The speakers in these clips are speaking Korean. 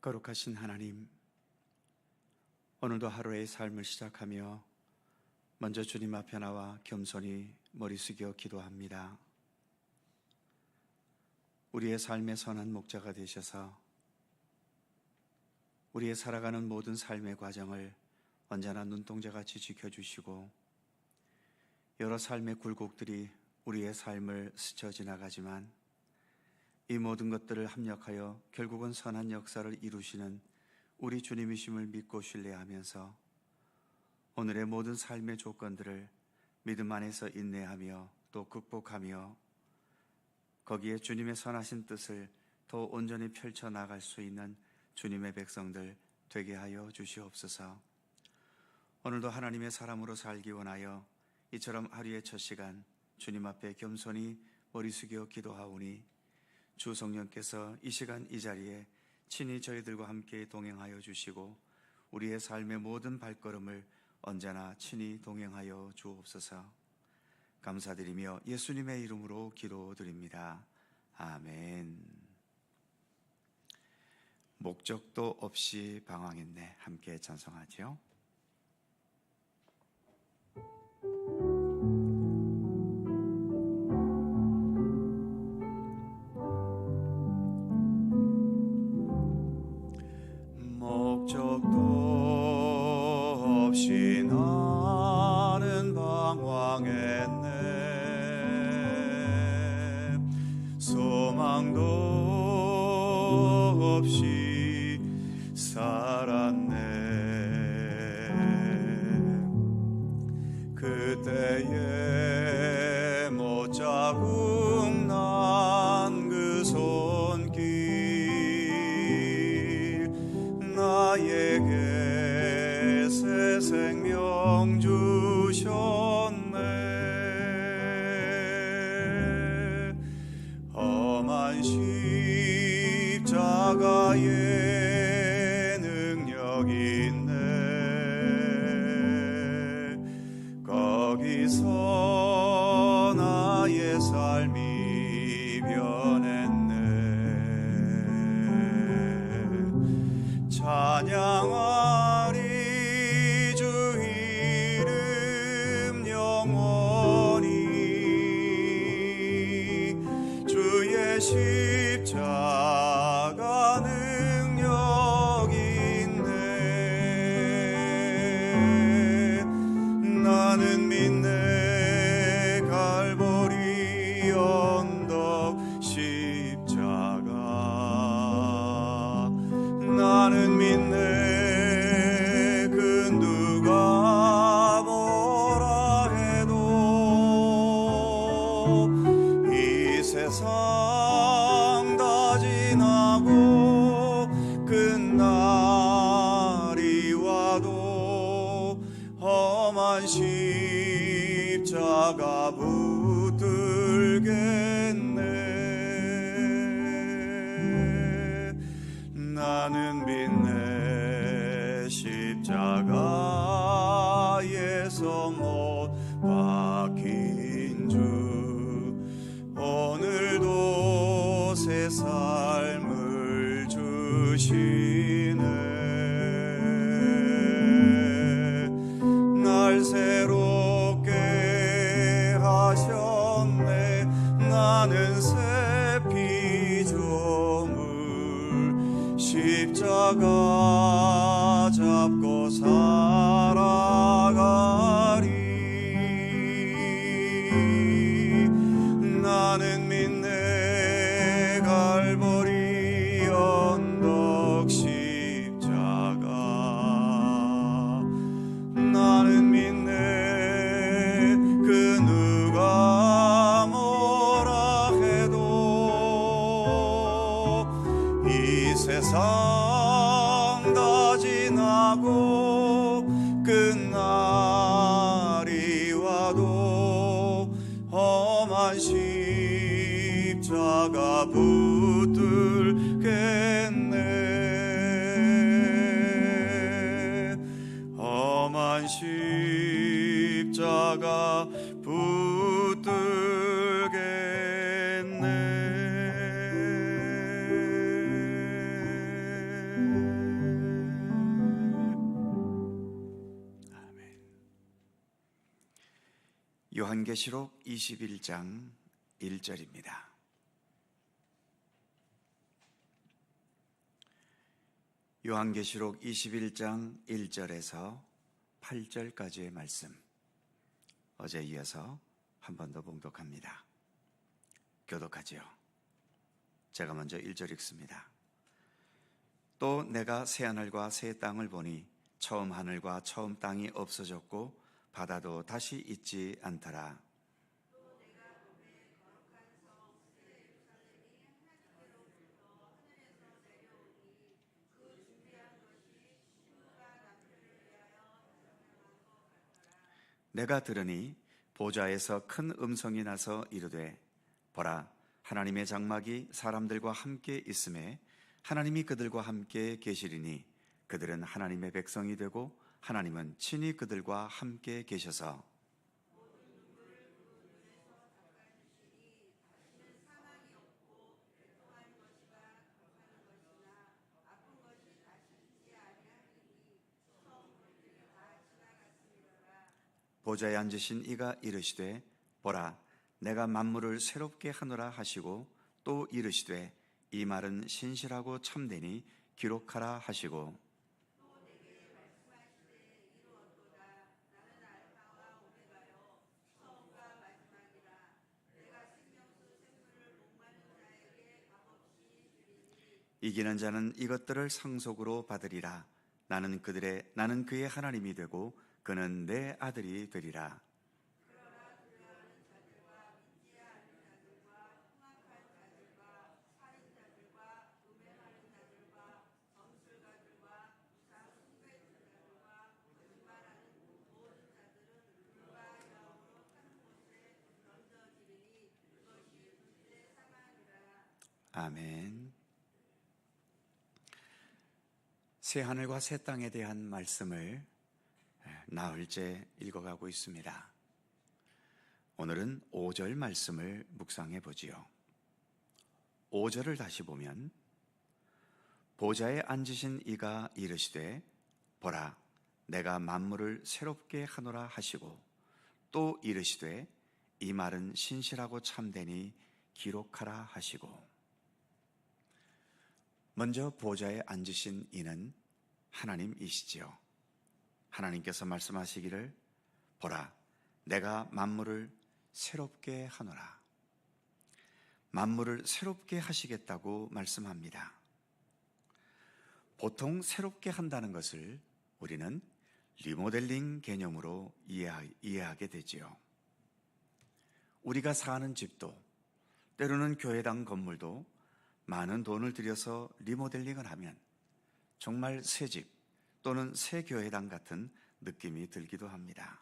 거룩하신 하나님, 오늘도 하루의 삶을 시작하며 먼저 주님 앞에 나와 겸손히 머리 숙여 기도합니다. 우리의 삶의 선한 목자가 되셔서 우리의 살아가는 모든 삶의 과정을 언제나 눈동자같이 지켜주시고, 여러 삶의 굴곡들이 우리의 삶을 스쳐 지나가지만 이 모든 것들을 합력하여 결국은 선한 역사를 이루시는 우리 주님이심을 믿고 신뢰하면서 오늘의 모든 삶의 조건들을 믿음 안에서 인내하며 또 극복하며 거기에 주님의 선하신 뜻을 더 온전히 펼쳐나갈 수 있는 주님의 백성들 되게 하여 주시옵소서. 오늘도 하나님의 사람으로 살기 원하여 이처럼 하루의 첫 시간 주님 앞에 겸손히 머리 숙여 기도하오니 주 성령께서 이 시간 이 자리에 친히 저희들과 함께 동행하여 주시고 우리의 삶의 모든 발걸음을 언제나 친히 동행하여 주옵소서. 감사드리며 예수님의 이름으로 기도드립니다. 아멘. 목적도 없이 방황했네, 함께 찬송하죠. 목적도 없이 나는 방황했네. 소망도 없이 살았네. 그때에 못자국 난 그 손길 나에게 새 생명 주셨네. 험한 십자가에 능력 있네. 거기서 나의 삶이 변했네. 찬양하리 주 이름 영원히. 주의 십자가 능력 있네. 나는 믿네 갈보리 언덕 십자가. 나는 믿네 그 누가 뭐라 해도 이 세상 다 지나고 끝날이 와도 험한 십자가 붙들겠네. 나는 믿네 십자가에서 못 박힌 주. 오늘도 새 삶을 주시네. 날 새롭게 하셨네. 나는 새 피조물 십자가 잡고 살아가리. 나는 믿네 갈보리 언덕 십자가. 나는 믿네 그 누가 뭐라 해도 이 세상 다 지나고 끝날이 와도 험한 십자가 붙들겠네. 험한 십자가 붙들겠네. 요한계시록 21장 1절입니다. 요한계시록 21장 1절에서 8절까지의 말씀, 어제 이어서 한 번 더 봉독합니다. 교독하지요. 제가 먼저 1절 읽습니다. 또 내가 새하늘과 새 땅을 보니 처음 하늘과 처음 땅이 없어졌고 바다도 다시 있지 않더라. 내가 들으니 보좌에서 큰 음성이 나서 이르되 보라, 하나님의 장막이 사람들과 함께 있음에 하나님이 그들과 함께 계시리니 그들은 하나님의 백성이 되고 하나님은 친히 그들과 함께 계셔서 보좌에 앉으신 이가 이르시되 보라, 내가 만물을 새롭게 하노라 하시고 또 이르시되 이 말은 신실하고 참되니 기록하라 하시고 이기는 자는 이것들을 상속으로 받으리라. 나는 그의 하나님이 되고 그는 내 아들이 되리라. 아멘. 새 하늘과 새 땅에 대한 말씀을 나흘째 읽어가고 있습니다. 오늘은 5절 말씀을 묵상해 보지요. 5절을 다시 보면 보좌에 앉으신 이가 이르시되 보라, 내가 만물을 새롭게 하노라 하시고 또 이르시되 이 말은 신실하고 참되니 기록하라 하시고. 먼저 보좌에 앉으신 이는 하나님이시지요. 하나님께서 말씀하시기를 보라, 내가 만물을 새롭게 하노라. 만물을 새롭게 하시겠다고 말씀합니다. 보통 새롭게 한다는 것을 우리는 리모델링 개념으로 이해하게 되지요. 우리가 사는 집도, 때로는 교회당 건물도 많은 돈을 들여서 리모델링을 하면 정말 새 집 또는 새 교회당 같은 느낌이 들기도 합니다.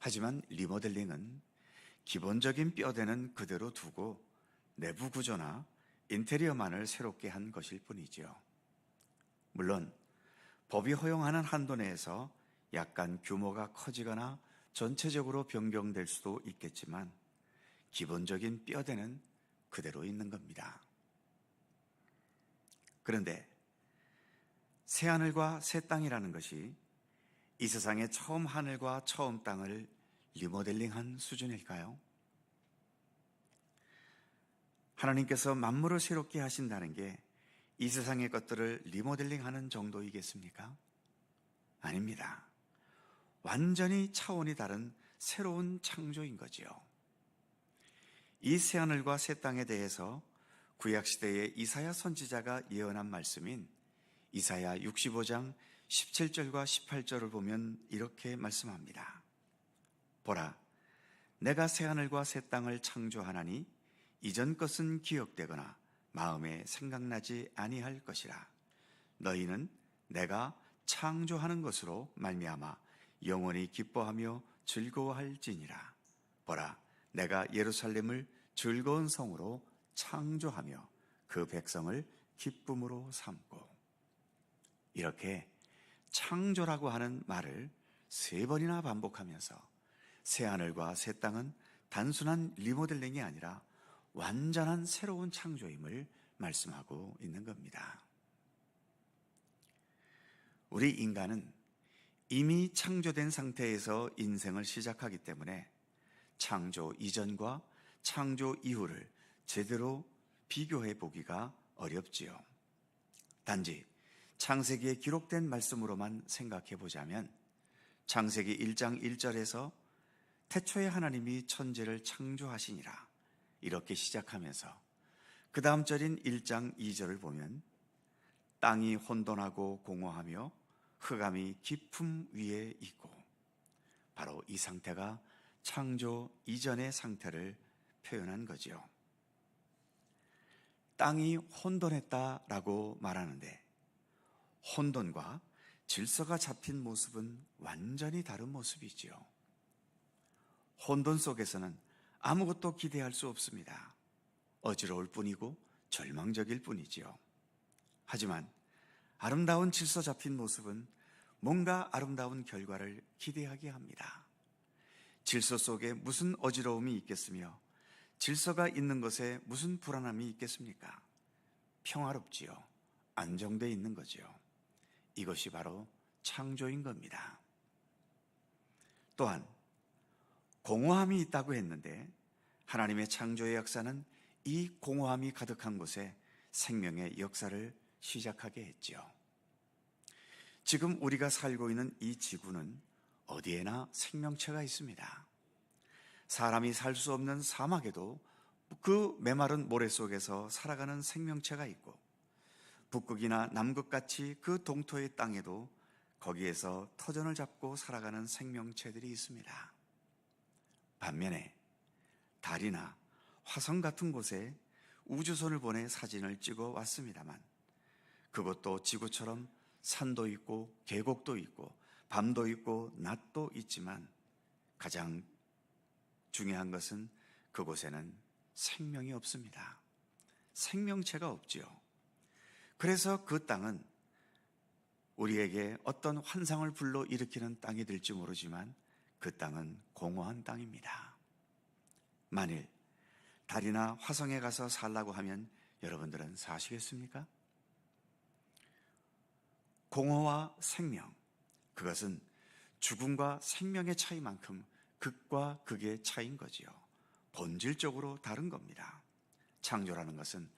하지만 리모델링은 기본적인 뼈대는 그대로 두고 내부 구조나 인테리어만을 새롭게 한 것일 뿐이지요. 물론 법이 허용하는 한도 내에서 약간 규모가 커지거나 전체적으로 변경될 수도 있겠지만 기본적인 뼈대는 그대로 있는 겁니다. 그런데 새하늘과 새 땅이라는 것이 이 세상의 처음 하늘과 처음 땅을 리모델링한 수준일까요? 하나님께서 만물을 새롭게 하신다는 게 이 세상의 것들을 리모델링하는 정도이겠습니까? 아닙니다. 완전히 차원이 다른 새로운 창조인 거지요. 이 새하늘과 새 땅에 대해서 구약시대의 이사야 선지자가 예언한 말씀인 이사야 65장 17절과 18절을 보면 이렇게 말씀합니다. 보라, 내가 새하늘과 새 땅을 창조하나니 이전 것은 기억되거나 마음에 생각나지 아니할 것이라. 너희는 내가 창조하는 것으로 말미암아 영원히 기뻐하며 즐거워할지니라. 보라, 내가 예루살렘을 즐거운 성으로 창조하며 그 백성을 기쁨으로 삼고. 이렇게 창조라고 하는 말을 3번이나 반복하면서 새하늘과 새 땅은 단순한 리모델링이 아니라 완전한 새로운 창조임을 말씀하고 있는 겁니다. 우리 인간은 이미 창조된 상태에서 인생을 시작하기 때문에 창조 이전과 창조 이후를 제대로 비교해 보기가 어렵지요. 단지 창세기에 기록된 말씀으로만 생각해 보자면 창세기 1장 1절에서 태초에 하나님이 천지를 창조하시니라 이렇게 시작하면서 그 다음 절인 1장 2절을 보면 땅이 혼돈하고 공허하며 흑암이 깊음 위에 있고, 바로 이 상태가 창조 이전의 상태를 표현한 거지요. 땅이 혼돈했다라고 말하는데 혼돈과 질서가 잡힌 모습은 완전히 다른 모습이지요. 혼돈 속에서는 아무것도 기대할 수 없습니다. 어지러울 뿐이고 절망적일 뿐이지요. 하지만 아름다운 질서 잡힌 모습은 뭔가 아름다운 결과를 기대하게 합니다. 질서 속에 무슨 어지러움이 있겠으며 질서가 있는 것에 무슨 불안함이 있겠습니까? 평화롭지요. 안정되어 있는 거지요. 이것이 바로 창조인 겁니다. 또한 공허함이 있다고 했는데 하나님의 창조의 역사는 이 공허함이 가득한 곳에 생명의 역사를 시작하게 했지요. 지금 우리가 살고 있는 이 지구는 어디에나 생명체가 있습니다. 사람이 살 수 없는 사막에도 그 메마른 모래 속에서 살아가는 생명체가 있고, 북극이나 남극같이 그 동토의 땅에도 거기에서 터전을 잡고 살아가는 생명체들이 있습니다. 반면에 달이나 화성 같은 곳에 우주선을 보내 사진을 찍어 왔습니다만 그것도 지구처럼 산도 있고 계곡도 있고 밤도 있고 낮도 있지만 가장 중요한 것은 그곳에는 생명이 없습니다. 생명체가 없지요. 그래서 그 땅은 우리에게 어떤 환상을 불러일으키는 땅이 될지 모르지만 그 땅은 공허한 땅입니다. 만일 달이나 화성에 가서 살라고 하면 여러분들은 사시겠습니까? 공허와 생명, 그것은 죽음과 생명의 차이만큼 극과 극의 차이인 거지요. 본질적으로 다른 겁니다. 창조라는 것은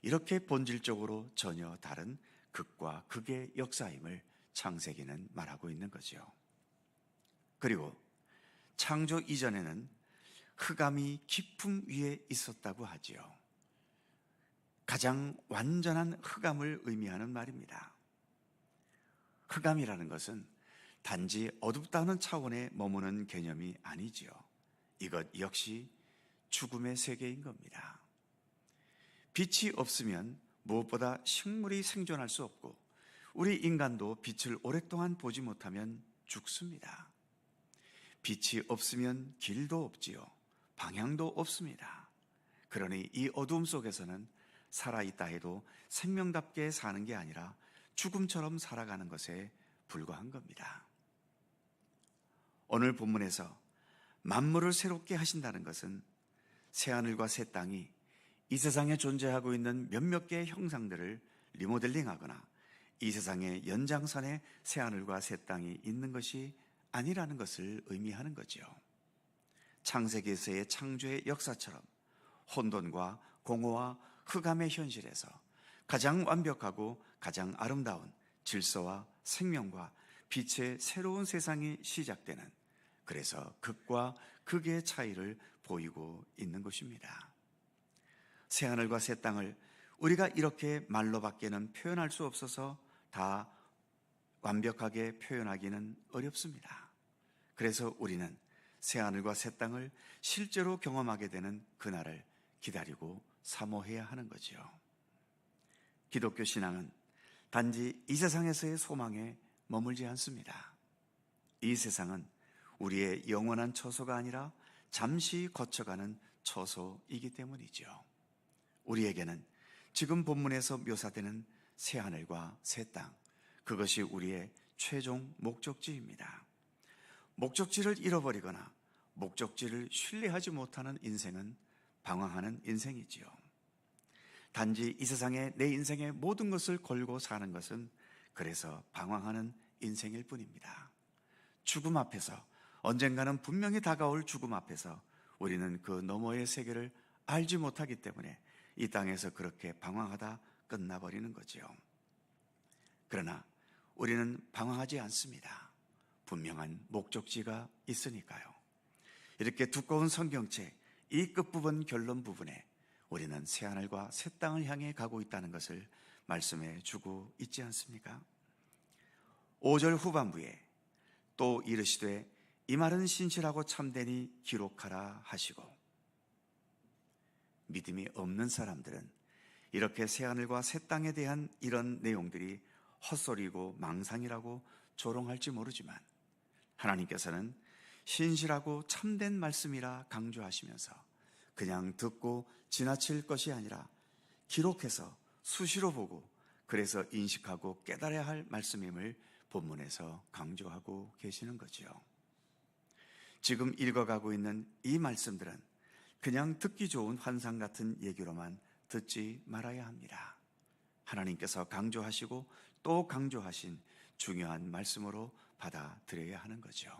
이렇게 본질적으로 전혀 다른 극과 극의 역사임을 창세기는 말하고 있는 거지요. 그리고 창조 이전에는 흑암이 깊음 위에 있었다고 하지요. 가장 완전한 흑암을 의미하는 말입니다. 흑암이라는 것은 단지 어둡다는 차원에 머무는 개념이 아니지요. 이것 역시 죽음의 세계인 겁니다. 빛이 없으면 무엇보다 식물이 생존할 수 없고 우리 인간도 빛을 오랫동안 보지 못하면 죽습니다. 빛이 없으면 길도 없지요. 방향도 없습니다. 그러니 이 어두움 속에서는 살아있다 해도 생명답게 사는 게 아니라 죽음처럼 살아가는 것에 불과한 겁니다. 오늘 본문에서 만물을 새롭게 하신다는 것은 새하늘과 새 땅이 이 세상에 존재하고 있는 몇몇 개의 형상들을 리모델링하거나 이 세상의 연장선에 새하늘과 새 땅이 있는 것이 아니라는 것을 의미하는 거지요. 창세기에서의 창조의 역사처럼 혼돈과 공허와 흑암의 현실에서 가장 완벽하고 가장 아름다운 질서와 생명과 빛의 새로운 세상이 시작되는, 그래서 극과 극의 차이를 보이고 있는 것입니다. 새하늘과 새 땅을 우리가 이렇게 말로밖에는 표현할 수 없어서 다 완벽하게 표현하기는 어렵습니다. 그래서 우리는 새하늘과 새 땅을 실제로 경험하게 되는 그날을 기다리고 사모해야 하는 거지요. 기독교 신앙은 단지 이 세상에서의 소망에 머물지 않습니다. 이 세상은 우리의 영원한 처소가 아니라 잠시 거쳐가는 처소이기 때문이죠. 우리에게는 지금 본문에서 묘사되는 새하늘과 새 땅, 그것이 우리의 최종 목적지입니다. 목적지를 잃어버리거나 목적지를 신뢰하지 못하는 인생은 방황하는 인생이지요. 단지 이 세상에 내 인생의 모든 것을 걸고 사는 것은 그래서 방황하는 인생일 뿐입니다. 죽음 앞에서, 언젠가는 분명히 다가올 죽음 앞에서 우리는 그 너머의 세계를 알지 못하기 때문에 이 땅에서 그렇게 방황하다 끝나버리는 거지요. 그러나 우리는 방황하지 않습니다. 분명한 목적지가 있으니까요. 이렇게 두꺼운 성경책 이 끝부분 결론 부분에 우리는 새하늘과 새 땅을 향해 가고 있다는 것을 말씀해 주고 있지 않습니까? 5절 후반부에 또 이르시되 이 말은 신실하고 참되니 기록하라 하시고, 믿음이 없는 사람들은 이렇게 새하늘과 새 땅에 대한 이런 내용들이 헛소리고 망상이라고 조롱할지 모르지만 하나님께서는 신실하고 참된 말씀이라 강조하시면서 그냥 듣고 지나칠 것이 아니라 기록해서 수시로 보고 그래서 인식하고 깨달아야 할 말씀임을 본문에서 강조하고 계시는 거지요. 지금 읽어가고 있는 이 말씀들은 그냥 듣기 좋은 환상 같은 얘기로만 듣지 말아야 합니다. 하나님께서 강조하시고 또 강조하신 중요한 말씀으로 받아들여야 하는 거죠.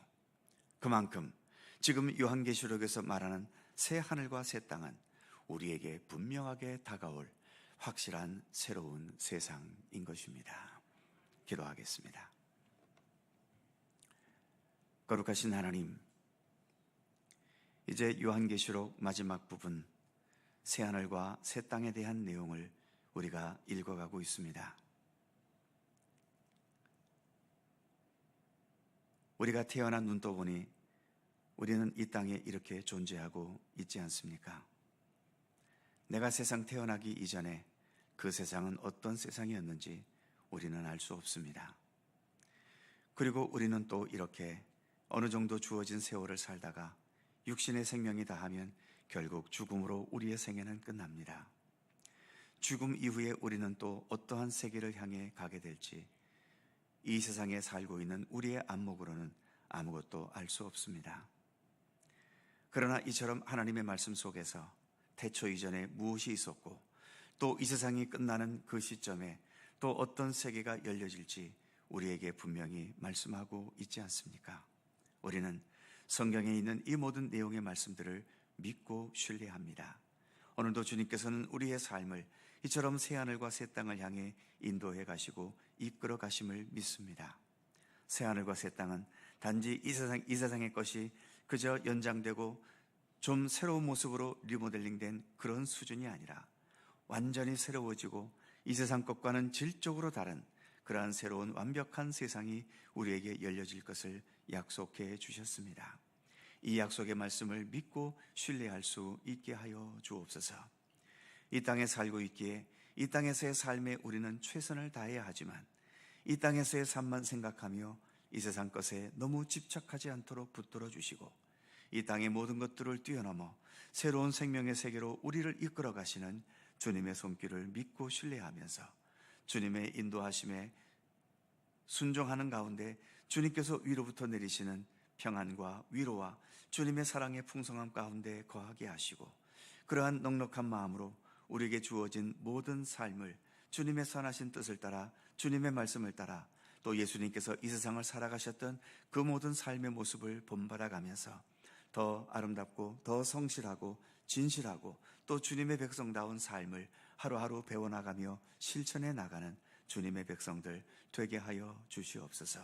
그만큼 지금 요한계시록에서 말하는 새 하늘과 새 땅은 우리에게 분명하게 다가올 확실한 새로운 세상인 것입니다. 기도하겠습니다. 거룩하신 하나님, 이제 요한계시록 마지막 부분 새 하늘과 새 땅에 대한 내용을 우리가 읽어가고 있습니다. 우리가 태어난 눈떠 보니 우리는 이 땅에 이렇게 존재하고 있지 않습니까? 내가 세상 태어나기 이전에 그 세상은 어떤 세상이었는지 우리는 알 수 없습니다. 그리고 우리는 또 이렇게 어느 정도 주어진 세월을 살다가 육신의 생명이 다하면 결국 죽음으로 우리의 생애는 끝납니다. 죽음 이후에 우리는 또 어떠한 세계를 향해 가게 될지 이 세상에 살고 있는 우리의 안목으로는 아무것도 알 수 없습니다. 그러나 이처럼 하나님의 말씀 속에서 태초 이전에 무엇이 있었고 또 이 세상이 끝나는 그 시점에 또 어떤 세계가 열려질지 우리에게 분명히 말씀하고 있지 않습니까? 우리는 성경에 있는 이 모든 내용의 말씀들을 믿고 신뢰합니다. 오늘도 주님께서는 우리의 삶을 이처럼 새하늘과 새 땅을 향해 인도해 가시고 이끌어 가심을 믿습니다. 새하늘과 새 땅은 단지 이 세상의 것이 그저 연장되고 좀 새로운 모습으로 리모델링된 그런 수준이 아니라 완전히 새로워지고 이 세상 것과는 질적으로 다른 그러한 새로운 완벽한 세상이 우리에게 열려질 것을 약속해 주셨습니다. 이 약속의 말씀을 믿고 신뢰할 수 있게 하여 주옵소서. 이 땅에 살고 있기에 이 땅에서의 삶에 우리는 최선을 다해야 하지만 이 땅에서의 삶만 생각하며 이 세상 것에 너무 집착하지 않도록 붙들어 주시고 이 땅의 모든 것들을 뛰어넘어 새로운 생명의 세계로 우리를 이끌어 가시는 주님의 손길을 믿고 신뢰하면서 주님의 인도하심에 순종하는 가운데 주님께서 위로부터 내리시는 평안과 위로와 주님의 사랑의 풍성함 가운데 거하게 하시고 그러한 넉넉한 마음으로 우리에게 주어진 모든 삶을 주님의 선하신 뜻을 따라 주님의 말씀을 따라 또 예수님께서 이 세상을 살아가셨던 그 모든 삶의 모습을 본받아가면서 더 아름답고 더 성실하고 진실하고 또 주님의 백성다운 삶을 하루하루 배워나가며 실천해 나가는 주님의 백성들 되게 하여 주시옵소서.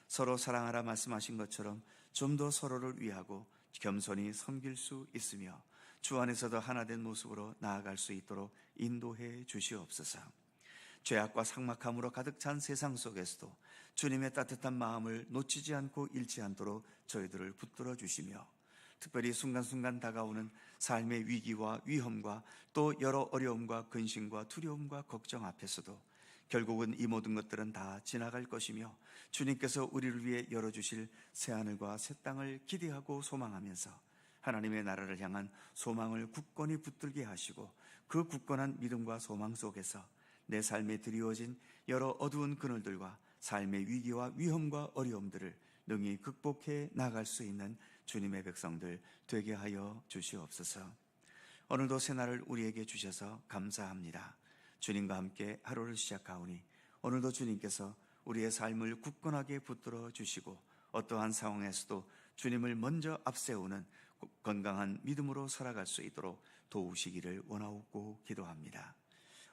서로 사랑하라 말씀하신 것처럼 좀 더 서로를 위하고 겸손히 섬길 수 있으며 주 안에서도 하나된 모습으로 나아갈 수 있도록 인도해 주시옵소서. 죄악과 삭막함으로 가득 찬 세상 속에서도 주님의 따뜻한 마음을 놓치지 않고 잃지 않도록 저희들을 붙들어 주시며 특별히 순간순간 다가오는 삶의 위기와 위험과 또 여러 어려움과 근심과 두려움과 걱정 앞에서도 결국은 이 모든 것들은 다 지나갈 것이며 주님께서 우리를 위해 열어주실 새하늘과 새 땅을 기대하고 소망하면서 하나님의 나라를 향한 소망을 굳건히 붙들게 하시고 그 굳건한 믿음과 소망 속에서 내 삶에 드리워진 여러 어두운 그늘들과 삶의 위기와 위험과 어려움들을 능히 극복해 나갈 수 있는 주님의 백성들 되게 하여 주시옵소서. 오늘도 새날을 우리에게 주셔서 감사합니다. 주님과 함께 하루를 시작하오니 오늘도 주님께서 우리의 삶을 굳건하게 붙들어 주시고 어떠한 상황에서도 주님을 먼저 앞세우는 건강한 믿음으로 살아갈 수 있도록 도우시기를 원하옵고 기도합니다.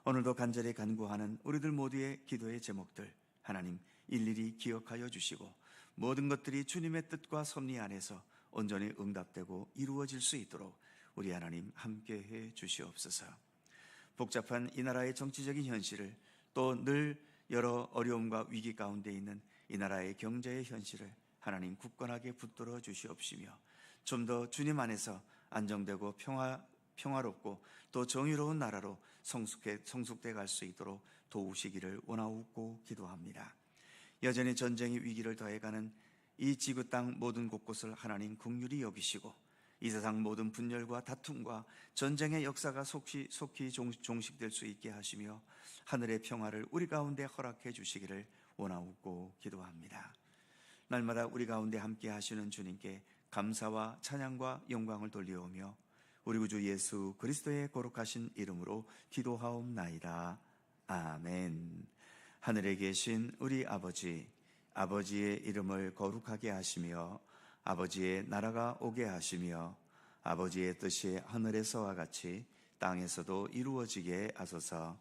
오늘도 간절히 간구하는 우리들 모두의 기도의 제목들 하나님 일일이 기억하여 주시고 모든 것들이 주님의 뜻과 섭리 안에서 온전히 응답되고 이루어질 수 있도록 우리 하나님 함께해 주시옵소서. 복잡한 이 나라의 정치적인 현실을 또 늘 여러 어려움과 위기 가운데 있는 이 나라의 경제의 현실을 하나님 굳건하게 붙들어 주시옵시며 좀 더 주님 안에서 안정되고 평화롭고 또 정의로운 나라로 성숙돼 갈 수 있도록 도우시기를 원하옵고 기도합니다. 여전히 전쟁의 위기를 더해가는 이 지구 땅 모든 곳곳을 하나님 긍휼히 여기시고 이 세상 모든 분열과 다툼과 전쟁의 역사가 속히 종식될 수 있게 하시며 하늘의 평화를 우리 가운데 허락해 주시기를 원하옵고 기도합니다. 날마다 우리 가운데 함께 하시는 주님께 감사와 찬양과 영광을 돌려오며 우리 구주 예수 그리스도의 거룩하신 이름으로 기도하옵나이다. 아멘. 하늘에 계신 우리 아버지, 아버지의 이름을 거룩하게 하시며 아버지의 나라가 오게 하시며 아버지의 뜻이 하늘에서와 같이 땅에서도 이루어지게 하소서.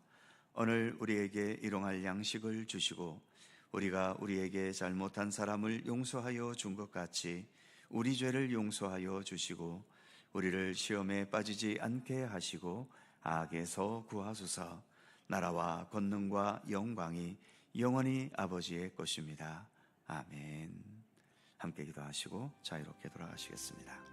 오늘 우리에게 일용할 양식을 주시고 우리가 우리에게 잘못한 사람을 용서하여 준 것 같이 우리 죄를 용서하여 주시고 우리를 시험에 빠지지 않게 하시고 악에서 구하소서. 나라와 권능과 영광이 영원히 아버지의 것입니다. 아멘. 함께 기도하시고 자유롭게 돌아가시겠습니다.